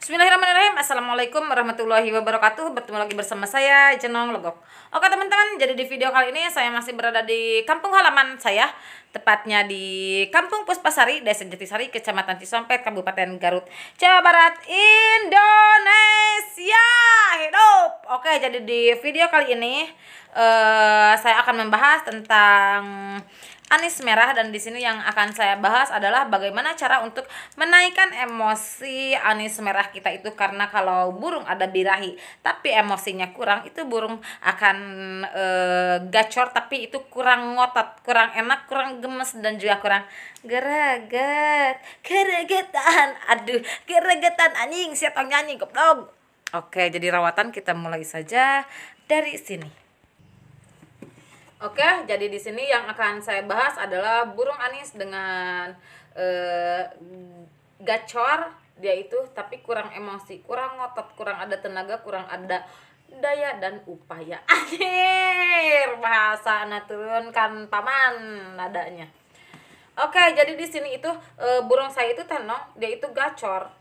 Bismillahirrahmanirrahim. Assalamualaikum warahmatullahi wabarakatuh. Bertemu lagi bersama saya Jenong Legok. Oke teman-teman, jadi di video kali ini saya masih berada di kampung halaman saya, tepatnya di Kampung Puspasari, Desa Jatisari, Kecamatan Cisompet, Kabupaten Garut, Jawa Barat, Indonesia. Hidup. Oke, jadi di video kali ini saya akan membahas tentang anis merah, dan di sini yang akan saya bahas adalah bagaimana cara untuk menaikkan emosi anis merah kita itu, karena kalau burung ada birahi tapi emosinya kurang, itu burung akan gacor, tapi itu kurang ngotot, kurang enak, kurang gemes, dan juga kurang geregetan. Aduh, geregetan anjing, siapa nyanyi goblok. Oke, jadi rawatan kita mulai saja dari sini. Oke, jadi di sini yang akan saya bahas adalah burung anis dengan gacor, dia itu tapi kurang emosi, kurang ngotot, kurang ada tenaga, kurang ada daya dan upaya. Akhir bahasa turunkan paman nadanya. Oke, jadi di sini itu burung saya itu tenong, dia itu gacor.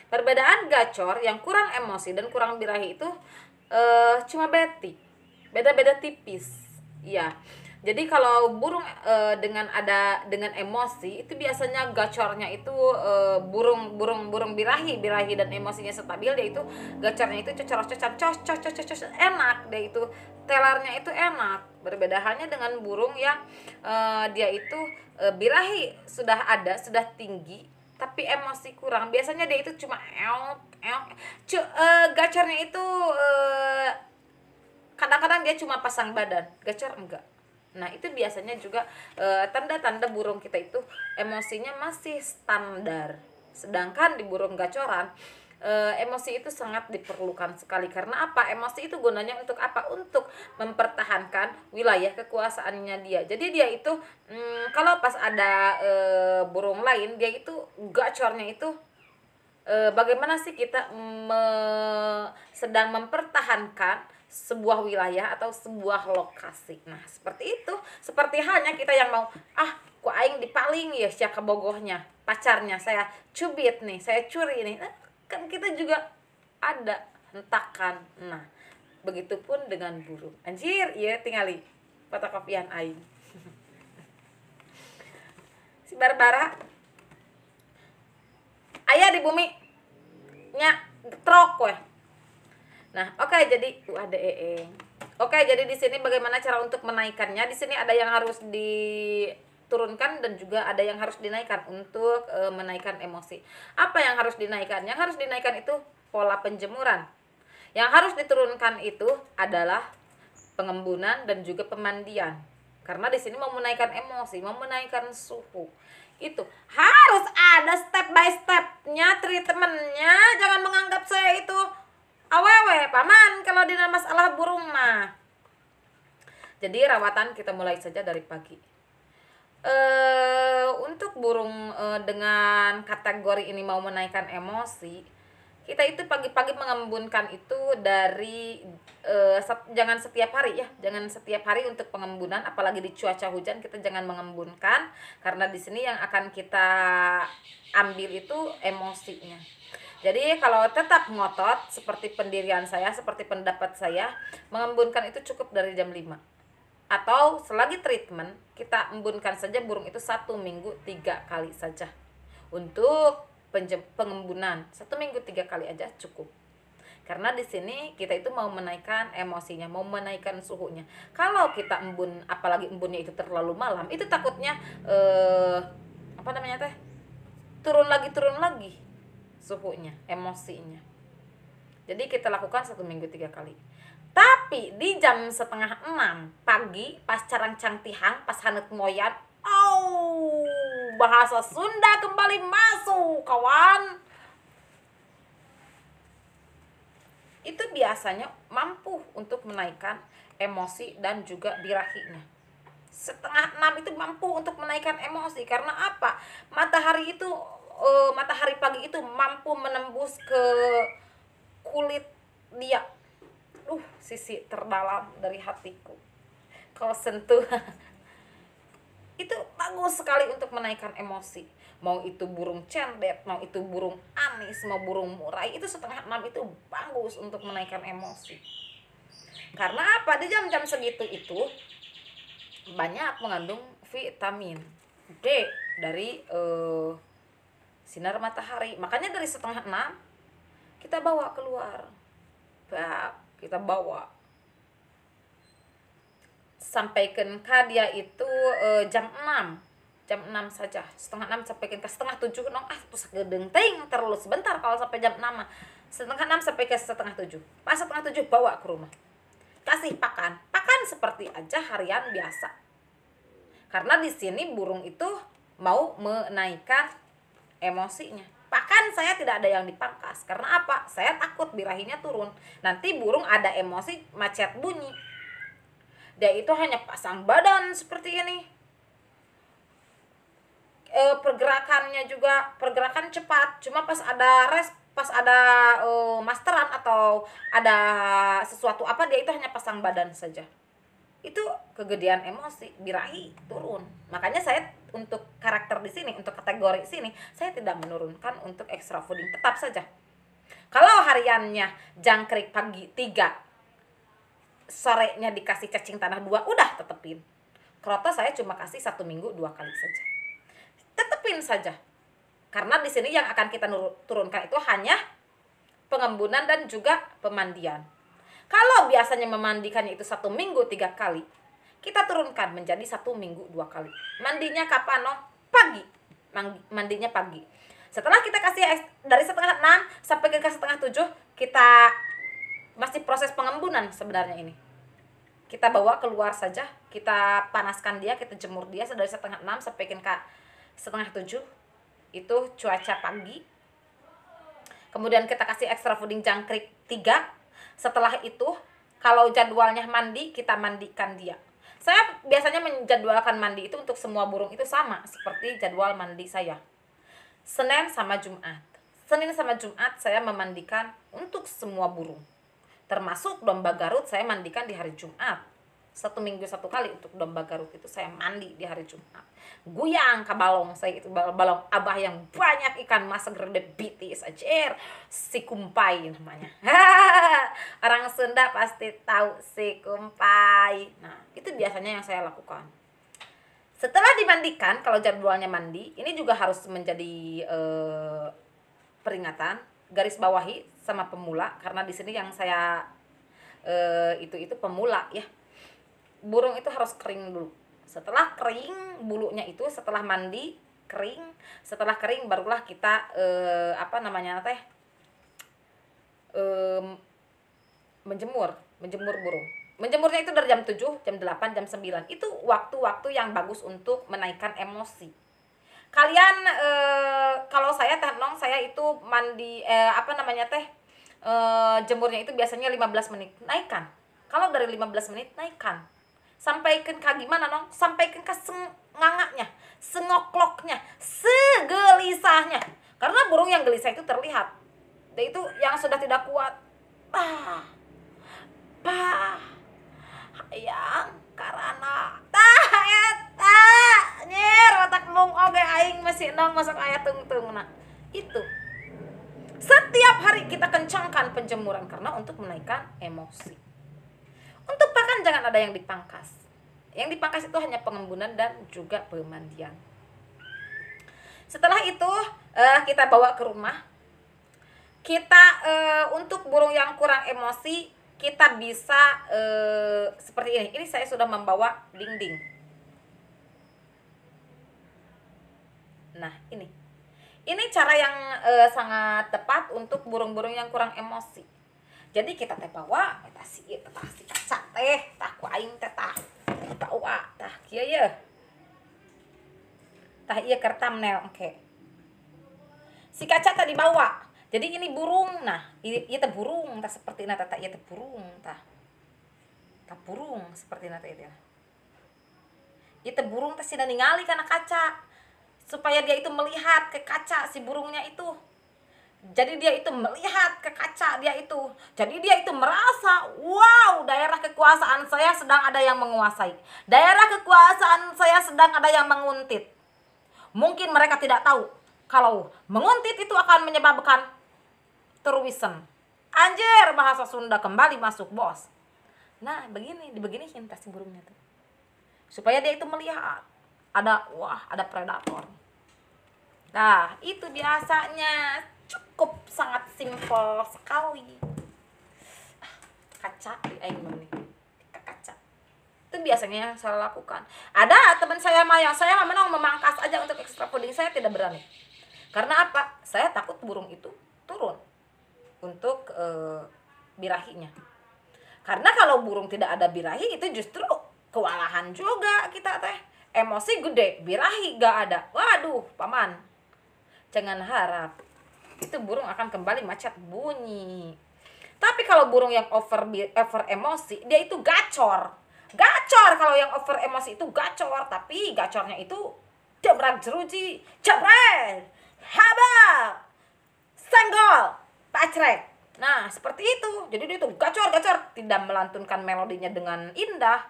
Perbedaan gacor yang kurang emosi dan kurang birahi itu cuma beda-beda tipis. Iya. Jadi kalau burung dengan emosi itu biasanya gacornya itu burung birahi dan emosinya stabil, dia itu gacornya itu cocor enak, dia itu telarnya itu enak. Berbeda halnya dengan burung yang dia itu birahi sudah tinggi tapi emosi kurang. Biasanya dia itu cuma gacornya itu kadang-kadang dia cuma pasang badan, gacor enggak. Nah, itu biasanya juga tanda-tanda burung kita itu emosinya masih standar. Sedangkan di burung gacoran, emosi itu sangat diperlukan sekali. Karena apa? Emosi itu gunanya untuk apa? Untuk mempertahankan wilayah kekuasaannya dia. Jadi dia itu kalau pas ada burung lain, dia itu gacornya itu bagaimana sih kita sedang mempertahankan sebuah wilayah atau sebuah lokasi. Nah, seperti itu. Seperti halnya kita yang mau, ku aing dipaling ya siaka bogohnya, pacarnya saya cubit nih, saya curi nih. Nah, kan kita juga ada hentakan. Nah, begitupun dengan burung. Anjir, iya tingali fotokopian aing. Si Barbara aya di bumi nya trok weh. Nah, oke, jadi ada Oke, jadi di sini bagaimana cara untuk menaikkannya? Di sini ada yang harus diturunkan dan juga ada yang harus dinaikkan untuk menaikkan emosi. Apa yang harus dinaikkan? Yang harus dinaikkan itu pola penjemuran. Yang harus diturunkan itu adalah pengembunan dan juga pemandian. Karena di sini mau menaikkan emosi, mau menaikkan suhu. Itu harus ada step by stepnya, treatmentnya. Jangan menganggap saya itu awewe paman kalau di masalah burung mah. Jadi rawatan kita mulai saja dari pagi. Untuk burung dengan kategori ini mau menaikkan emosi, kita itu pagi-pagi mengembunkan itu dari jangan setiap hari ya, jangan setiap hari untuk pengembunan, apalagi di cuaca hujan kita jangan mengembunkan, karena di sini yang akan kita ambil itu emosinya. Jadi kalau tetap ngotot seperti pendirian saya, seperti pendapat saya, mengembunkan itu cukup dari jam 5. Atau selagi treatment, kita embunkan saja burung itu 1 minggu 3 kali saja. Untuk pengembunan 1 minggu 3 kali aja cukup. Karena di sini kita itu mau menaikkan emosinya, mau menaikkan suhunya. Kalau kita embun, apalagi embunnya itu terlalu malam, itu takutnya turun lagi suhunya, emosinya. Jadi kita lakukan 1 minggu 3 kali. Tapi di jam 5:30 pagi pas carang cangtihang, pas hanet moyat, bahasa Sunda kembali masuk kawan. Itu biasanya mampu untuk menaikkan emosi dan juga birahinya. 5:30 itu mampu untuk menaikkan emosi. Karena apa? Matahari pagi itu mampu menembus ke kulit dia. Sisi terdalam dari hatiku kau sentuh. Itu bagus sekali untuk menaikkan emosi. Mau itu burung cendet, mau itu burung manis, mau burung murai, itu 5:30 itu bagus untuk menaikkan emosi. Karena apa? Di jam-jam segitu itu banyak mengandung vitamin D dari sinar matahari. Makanya dari 5:30 kita bawa keluar, kita bawa sampaikan ke dia itu jam 6 saja, 5:30 sampaikan ke 6:30 nong, tuh segedeng ting terus sebentar kalau sampai jam 6, 5:30 sampai ke 6:30, pas 6:30 bawa ke rumah, kasih pakan seperti aja harian biasa. Karena di sini burung itu mau menaikkan emosinya. Bahkan saya tidak ada yang dipangkas. Karena apa? Saya takut birahinya turun. Nanti burung ada emosi, macet bunyi. Dia itu hanya pasang badan seperti ini. Pergerakannya juga pergerakan cepat. Cuma pas ada masteran atau ada sesuatu apa, dia itu hanya pasang badan saja. Itu kegedean emosi, birahi turun. Makanya saya untuk karakter di sini, untuk kategori sini, saya tidak menurunkan untuk extra fooding, tetap saja. Kalau hariannya jangkrik pagi 3, sorenya dikasih cacing tanah 2, udah tetepin. Kroto saya cuma kasih 1 minggu 2 kali saja. Tetepin saja. Karena di sini yang akan kita turunkan itu hanya pengembunan dan juga pemandian. Kalau biasanya memandikannya itu 1 minggu 3 kali, kita turunkan menjadi 1 minggu 2 kali. Mandinya kapan? Pagi. Mandinya pagi. Setelah kita kasih dari 5:30 sampai ke 6:30, kita masih proses pengembunan sebenarnya ini. Kita bawa keluar saja, kita panaskan dia, kita jemur dia dari 5:30 sampai ke 6:30. Itu cuaca pagi. Kemudian kita kasih extra fooding jangkrik 3. Setelah itu, kalau jadwalnya mandi, kita mandikan dia. Saya biasanya menjadwalkan mandi itu untuk semua burung itu sama seperti jadwal mandi saya. Senin sama Jumat. Senin sama Jumat saya memandikan untuk semua burung. Termasuk domba Garut saya mandikan di hari Jumat. 1 minggu 1 kali untuk domba Garut itu saya mandi di hari Jumat. Guyang ke balong saya itu, balong abah yang banyak ikan mas gede bitis aja, si kumpai namanya. Orang Sunda pasti tahu si kumpai. Nah, itu biasanya yang saya lakukan. Setelah dimandikan, kalau jadwalnya mandi, ini juga harus menjadi peringatan, garis bawahi sama pemula, karena di sini yang saya itu pemula ya. Burung itu harus kering dulu. Setelah kering bulunya itu, setelah mandi kering, setelah kering barulah kita menjemur burung. Menjemurnya itu dari jam 7, jam 8, jam 9. Itu waktu-waktu yang bagus untuk menaikkan emosi. Kalian kalau saya saya itu mandi jemurnya itu biasanya 15 menit, naikkan. Kalau dari 15 menit naikkan. Sampaikan ke gimana sampaikan ke sengangaknya, sengokloknya, segelisahnya. Karena burung yang gelisah itu terlihat. Dan itu yang sudah tidak kuat. Hayang karana eta nyer otak mung oge aing masih nong masuk aya tungtung. Nah, itu. Setiap hari kita kencangkan penjemuran karena untuk menaikkan emosi. Untuk pakan jangan ada yang dipangkas. Yang dipangkas itu hanya pengembunan dan juga pemandian. Setelah itu kita bawa ke rumah. Kita untuk burung yang kurang emosi, kita bisa seperti ini. Ini saya sudah membawa dinding. Nah, ini cara yang sangat tepat untuk burung-burung yang kurang emosi. Jadi kita bawa eta si kaca teh tah ku aing teh tah bawa tah kieu ye. Tah ieu keur thumbnail engke. Si kaca teh dibawa. Jadi ini burung. Nah, ieu teh burung tah sapertina tah ieu teh burung tah. Tah burung sapertina teh ieu. Ieu teh burung teh sida ningali kana kaca supaya dia itu melihat ke kaca si burungnya itu. Jadi dia itu melihat ke kaca dia itu. Jadi dia itu merasa, wow, daerah kekuasaan saya sedang ada yang menguasai. Daerah kekuasaan saya sedang ada yang menguntit. Mungkin mereka tidak tahu Kalau menguntit itu akan menyebabkan truwism. Anjir, bahasa Sunda kembali masuk, bos. Nah, beginiin si burungnya tuh. Supaya dia itu melihat ada predator. Nah, itu biasanya cukup sangat simpel sekali. Kaca di aing nih. Kaca. Itu biasanya yang saya lakukan. Ada teman saya yang saya memang memangkas aja untuk extra fooding, saya tidak berani. Karena apa? Saya takut burung itu turun untuk birahinya. Karena kalau burung tidak ada birahi itu justru kewalahan juga kita teh. Emosi gede, birahi gak ada. Waduh, paman. Jangan harap itu burung akan kembali macet bunyi. Tapi kalau burung yang over emosi, dia itu gacor. Gacor kalau yang over emosi itu gacor, tapi gacornya itu jebrak jeruji, jebret, habak, senggol, pacrek. Nah, seperti itu. Jadi dia itu gacor-gacor, tidak melantunkan melodinya dengan indah.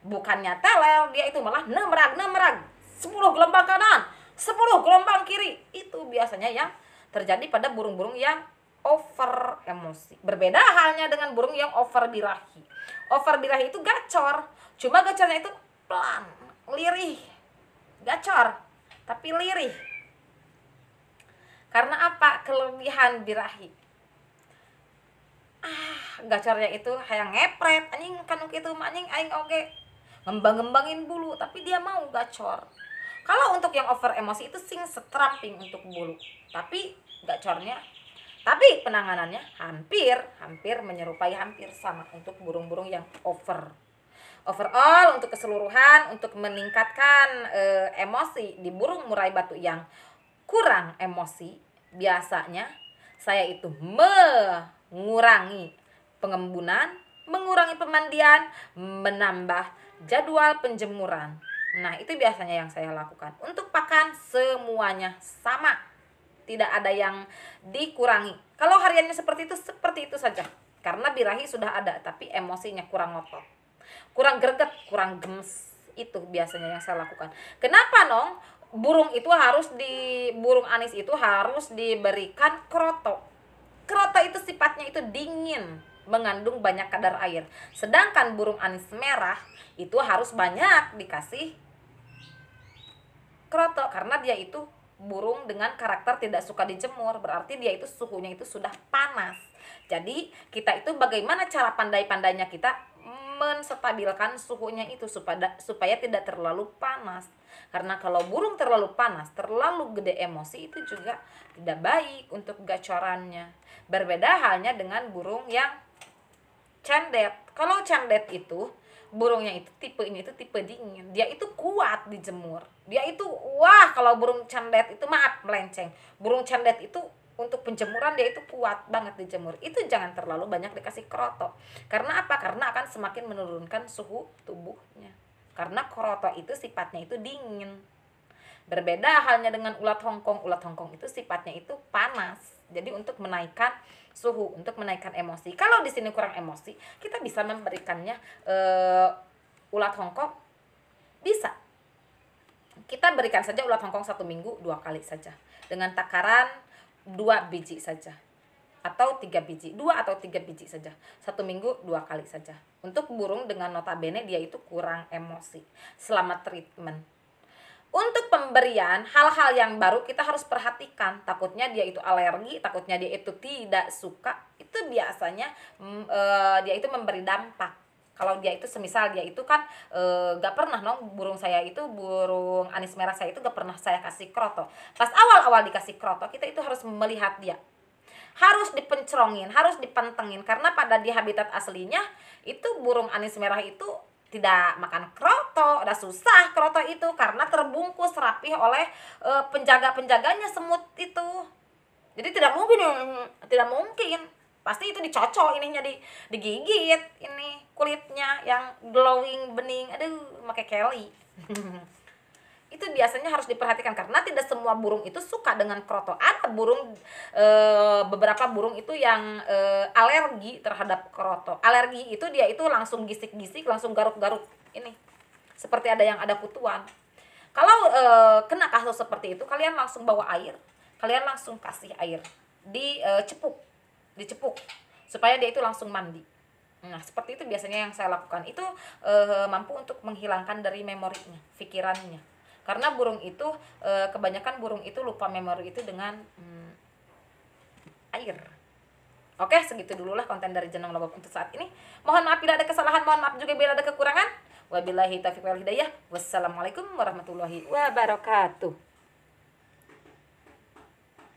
Bukannya telel, dia itu malah nemerag. 10 gelombang kanan, 10 gelombang kiri. Itu biasanya yang terjadi pada burung-burung yang over emosi. Berbeda halnya dengan burung yang over birahi. Over birahi itu gacor, cuma gacornya itu pelan, lirih. Gacor, tapi lirih. Karena apa? Kelebihan birahi. Gacornya itu hayang ngepret, anjing kan kitu anjing aing oge. Ngembang-ngembangin bulu, tapi dia mau gacor. Kalau untuk yang over emosi itu sing setramping untuk bulu, tapi gacornya, tapi penanganannya hampir menyerupai, hampir sama untuk burung-burung yang overall. Untuk keseluruhan, untuk meningkatkan emosi di burung murai batu yang kurang emosi, biasanya saya itu mengurangi pengembunan, mengurangi pemandian, menambah jadwal penjemuran. Nah, itu biasanya yang saya lakukan. Untuk pakan semuanya sama. Tidak ada yang dikurangi. Kalau hariannya seperti itu saja. Karena birahi sudah ada, tapi emosinya kurang ngotot. Kurang greget, kurang gemes. Itu biasanya yang saya lakukan. Kenapa, Nong? Burung anis itu harus diberikan kroto. Kroto itu sifatnya itu dingin, mengandung banyak kadar air. Sedangkan burung anis merah itu harus banyak dikasih kroto, karena dia itu burung dengan karakter tidak suka dijemur, berarti dia itu suhunya itu sudah panas. Jadi kita itu bagaimana cara pandai-pandainya kita menstabilkan suhunya itu supaya tidak terlalu panas. Karena kalau burung terlalu panas, terlalu gede emosi, itu juga tidak baik untuk gacorannya. Berbeda halnya dengan burung yang cendet. Kalau cendet itu burungnya itu tipe dingin, dia itu kuat dijemur. Dia itu kalau burung cendet itu melenceng. Burung cendet itu untuk penjemuran dia itu kuat banget dijemur. Itu jangan terlalu banyak dikasih kroto. Karena apa? Karena akan semakin menurunkan suhu tubuhnya. Karena kroto itu sifatnya itu dingin. Berbeda halnya dengan ulat Hongkong. Ulat Hongkong itu sifatnya itu panas. Jadi untuk menaikkan suhu, untuk menaikkan emosi. Kalau di sini kurang emosi, kita bisa memberikannya ulat Hongkong. Bisa. Kita berikan saja ulat Hongkong 1 minggu 2 kali saja. Dengan takaran 2 biji saja. Atau 3 biji. 2 atau 3 biji saja. 1 minggu 2 kali saja. Untuk burung dengan notabene dia itu kurang emosi. Selama treatment. Untuk pemberian hal-hal yang baru kita harus perhatikan. Takutnya dia itu alergi, takutnya dia itu tidak suka. Itu biasanya dia itu memberi dampak. Kalau dia itu semisal dia itu kan gak pernah burung saya itu, burung anis merah saya itu gak pernah saya kasih kroto. Pas awal-awal dikasih kroto, kita itu harus melihat dia. Harus dipencerongin, harus dipantengin. Karena pada di habitat aslinya itu burung anis merah itu tidak makan kroto, udah susah kroto itu karena terbungkus rapih oleh penjaga-penjaganya semut itu. Jadi tidak mungkin. Pasti itu dicocok ininya, digigit ini kulitnya yang glowing bening. Aduh, pakai Kelly. Itu biasanya harus diperhatikan karena tidak semua burung itu suka dengan kroto. Ada beberapa burung itu yang alergi terhadap kroto. Alergi itu dia itu langsung gisik-gisik, langsung garuk-garuk ini. Seperti ada yang ada kutuan. Kalau kena kasus seperti itu, kalian langsung bawa air, kalian langsung kasih air, dicepuk supaya dia itu langsung mandi. Nah, seperti itu biasanya yang saya lakukan. Itu mampu untuk menghilangkan dari memorinya, pikirannya. Karena burung itu kebanyakan burung itu lupa memori itu dengan air. Oke, segitu dulu lah konten dari Jenang Lobab untuk saat ini. Mohon maaf bila ada kesalahan, mohon maaf juga bila ada kekurangan. Wabillahi taufiq wal hidayah. Wassalamualaikum warahmatullahi wabarakatuh.